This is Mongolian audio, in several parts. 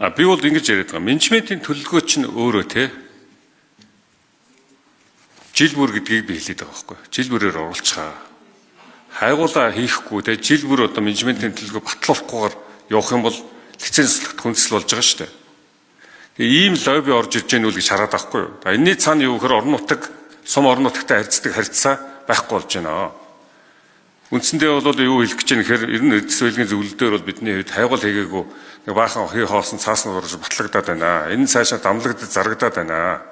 Би бол ингэж яриад байгаа. Менежментийн төлөвлөгөө чинь өөрөө те жил бүр гэдгийг би хэлээд байгаа байхгүй. Жил бүрээр оруулцгаа. Хайгуулаа хийхгүй те жил бүр одоо менежментийн төлөвлөгөө батлуулахгүйгээр явах юм бол лицензлэгт хүндэсэл болж байгаа шүү дээ. Тэгээ ийм лобби орж иж гэнэ үл гэж хараад байхгүй юу. Энэний цаана юу гэхээр орон нутаг, сум орон нутагтай харьцдаг харьцаа байхгүй болж байна. Үндсэндээ бол юу хэлэх гэж байна гэхээр ер нь эдис байлгийн зөвлөлдөр бол бидний хэд хайгуул хийгээгүй нэг баахан хий хоосон цаасан урж батлагдаад байна. Энэ цаашаа дамлагдаж зарагдаад байна.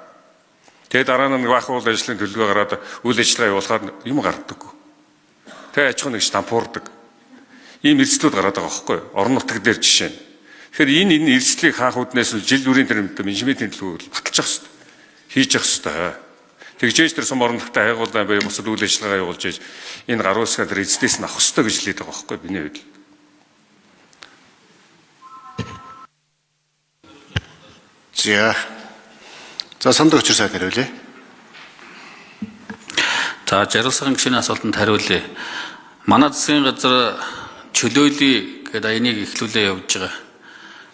Тэгээ дараа нь нэг баахан үйл ажлын төлөвлөгөө гараад үйл ажиллагаа явуулахад юм гардаг. Тэгээ аж ахуйн нэгж дампуурдаг. Ийм эрсдлүүд гараад байгаа байхгүй юу? Орон нутаг дээр жишээ нь. Тэгэхээр энэ эрсдлийг хаах үднээс нь жил бүрийн тэр менежментийн төлөвлөгөө баталж явах хэрэгтэй. Хийж явах хэрэгтэй. Тэгжээж тэр сум орон нутагтай хайгуулсан бай бусад үйл ажиллагаа явуулж ийж энэ гаруй хэсгээ тэр эцэстээс нь авах хэрэгтэй гэж хэлээд байгаа байхгүй биний хувьд. За санд өчр сайд хариулъя. За жаргалсан гишүүний асуултанд хариулъя. Манай засгийн газар чөлөөлөе гэдэг энийг эхлүүлээ явж байгаа.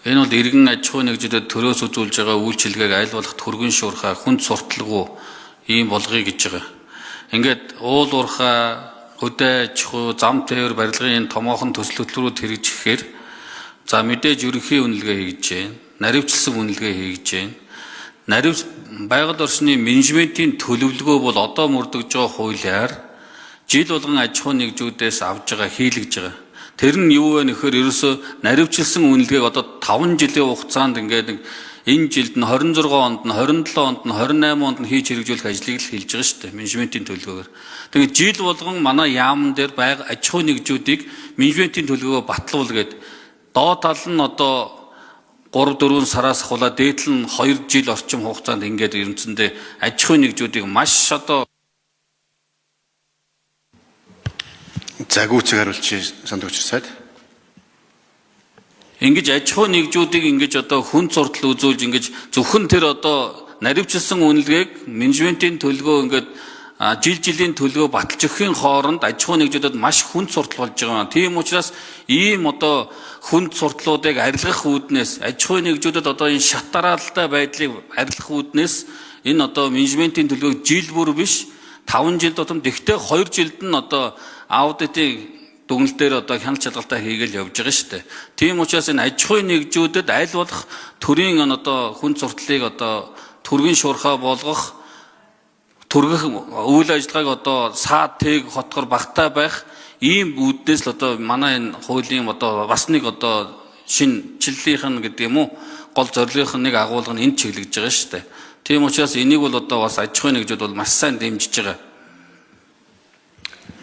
Энэ бол иргэн аж ахуйн нэгжүүдэд төрөөс үзүүлж байгаа үйлчилгээг аль болох түргэн шуурхай хүнд сурталгүй ийм болгоё гэж байгаа. Ингээд уул уурхай, хөдөө аж ахуй, зам тээвэр барилгын томоохон төсөл хөтөлбөрүүд хэрэгжихээр за мэдээж ерөнхий үнэлгээ хийж байна. Наривчлсан үнэлгээ хийж байна. Байгаль орчны менежментийн төлөвлөгөө бол одоо мөрдөж байгаа хуулиар жил болгон аж ахуйн нэгжүүдээс авж байгаа хийлгэж байгаа. Тэр нь юу вэ нөхөр ерөөсөө наривчлсан үнэлгээг одоо 5 жилийн хугацаанд ингээд энэ жилд нь 26 онд нь 27 онд нь 28 онд нь хийж хэрэгжүүлэх ажлыг л хийж байгаа шүү дээ менежментийн төлөвлөгөөр. Тэгээд жил болгон манай яамн дээр аж ахуйн нэгжүүдийг менежментийн төлөвлөгөө батлуул гэдэг доод тал нь одоо 3-4 сараас ахуулаад дээд нь 2 жил орчим хугацаанд ингээд ерөнцөндөө аж ахуйн нэгжүүдийг маш одоо Загүүцэг хариулж санд өчр сайд. Ингэж аж ахуйн нэгжүүдийг ингэж одоо хүн суртал үзүүлж ингэж зөвхөн тэр одоо наривчлсан үнэлгээг менежментийн төлөвлөгөө ингээд жилийн төлөвлөгөө баталж өгөхийн хооронд аж ахуйн нэгжүүдэд маш хүнд суртал болж байгаа. Тийм учраас ийм одоо хүнд суртлуудыг арилгах үүднээс аж ахуйн нэгжүүдэд одоо энэ шат дараалалтай байдлыг арилгах үүднээс энэ одоо менежментийн төлөвлөгөөг жил бүр биш 5 жил тутамд ихтэй 2 жилд нь одоо аудитын дүгнэлт дээр одоо хяналт шалгалтаа хийгээл явж байгаа шүү дээ. Тийм учраас энэ аж ахуйн нэгжүүдэд аль болох төрийн одоо хүнд суртлыг одоо түргэн шуурхай болгох түргэх үйл ажиллагааг одоо саад тэг хотгор багтаа байх ийм үүднээс л одоо манай энэ хуулийн одоо бас нэг одоо шин чиглэлийнх нь гэдэг юм уу гол зорилгынх нь нэг агуулга нь энд чиглэж байгаа шүү дээ. Тийм учраас энийг бол одоо бас аж ахуйн нэгжүүд бол маш сайн дэмжиж байгаа.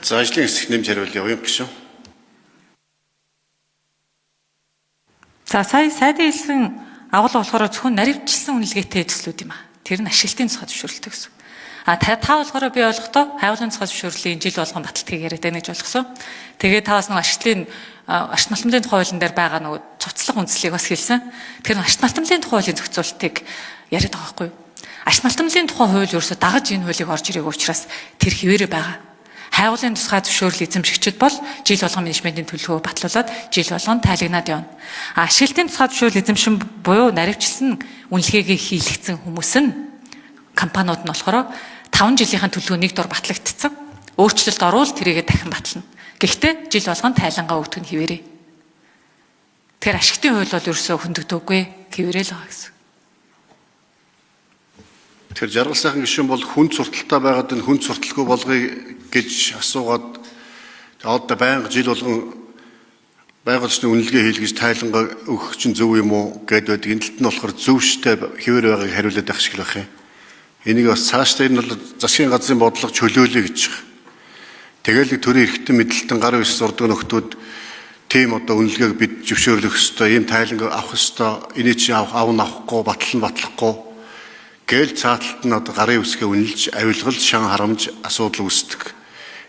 За ажлын хэсэг нэмж хариулъя уян гишүүн. За сая сайдын хэлсэн агуулга болохоор зөвхөн наривчлсан үнэлгээтэй төслүүд юм аа. Тэр нь ашиглалтын цохол зөвшөөрлөлтэй гэсэн. Та болохоор би ойлгохдоо хайгуулын цохол зөвшөөрлийн жил болгон баталтгийг яриад байна гэж ойлгосон. Тэгээд та бас нэг ашиглалтын ашигт малтмлын тухай хуулийн дээр байгаа нөгөө цуцлах үндслийг бас хэлсэн. Тэр ашигт малтмлын тухай хуулийн зохицуултыг яриад байгаа байхгүй юу? Ашигт малтмлын тухай хууль ерөөсө дагаж энэ хуулийг орж ирээгүй учраас тэр хэвээрээ байгаа. Хайгуулын тусгай зөвшөөрөл эзэмшигчид бол жил болгон менежментийн төлөвлөгөө батлуулаад жил болгон тайлагнаад явна. Ашиглалтын тусгай зөвшөөрөл эзэмшин буюу наривчлсан үнэлгээгээ хийлгэсэн хүмүүс нь компаниуд нь болохоор 5 жилийнхэн төлөвлөгөө нэг дор батлагдсан. Өөрчлөлт орвол тэрийгээ дахин батлана. Гэхдээ жил болгон тайлангаа өгдөг нь хэвээрээ. Тэгэхээр ашигтын хууль бол ерөөсөө хөндөгдөөгүй хэвээрээ л байгаа гэсэн. Тэгэхээр жаргал сайхан гишүүн бол хүнд сурталтай байгаад энэ хүнд сурталгүй болгоё гэж асуугаад одоо байнга жил болгон байгууллагын үнэлгээ хийлгэж тайлангаа өгөх чинь зөв юм уу гэдэг энэ талд нь болохоор зөв штэй хэвээр байгааг хариулаад байх шиг л байна. Энийг бас цаашдаа энэ бол засгийн газрын бодлого чөлөөлөе гэж байгаа. Тэгэл төрийн эрхтэн мэдлэлтэн гарын үс сурдаг нөхдүүд тийм одоо үнэлгээг бид зөвшөөрлөх ёстой, ийм тайлангаа авах ёстой, энийг чи авахгүй, батлахгүй гээл цааталт нь одоо гарын үсгээ үнэлж, авилгал, шан харамж асуудал үүсдэг.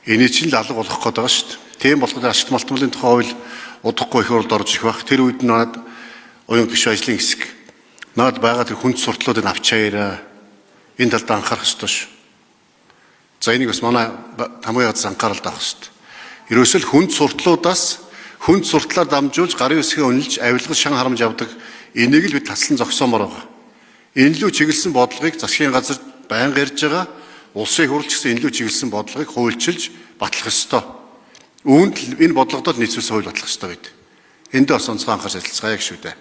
Энийг чинь л алга болох гээд байгаа шүү дээ. Тийм болохоор ашигт малтмлын тухай хууль удахгүй их уралд орж их байх. Тэр үед надад уян гишүүн ажлын хэсэг надад байгаа тэр хүнд суртлуудыг авчаарай. Энэ талд анхаарах ёстой шүү. За энийг бас манай хамгийн газар анхааралд авах ёстой. Ерөөсөл хүнд суртлуудаас хүнд суртлаар дамжуулж гарын үсгээ үнэлж, авилгал, шан харамж авдаг Энийг л бид таслан зогсоомоор байгаа. Энэ лүү чиглэсэн бодлогыг засгийн газар байнга ярьж байгаа. Улсын хурлч гэсэн энэ лүү чиглэсэн бодлогыг хуульчилж батлах ёстой. Үүнд энэ бодлогодоо нийцүүлсэн хууль батлах ёстой гэдэг. Энд бас онцгой анхаарч ажиллацгаая гэх шүү дээ.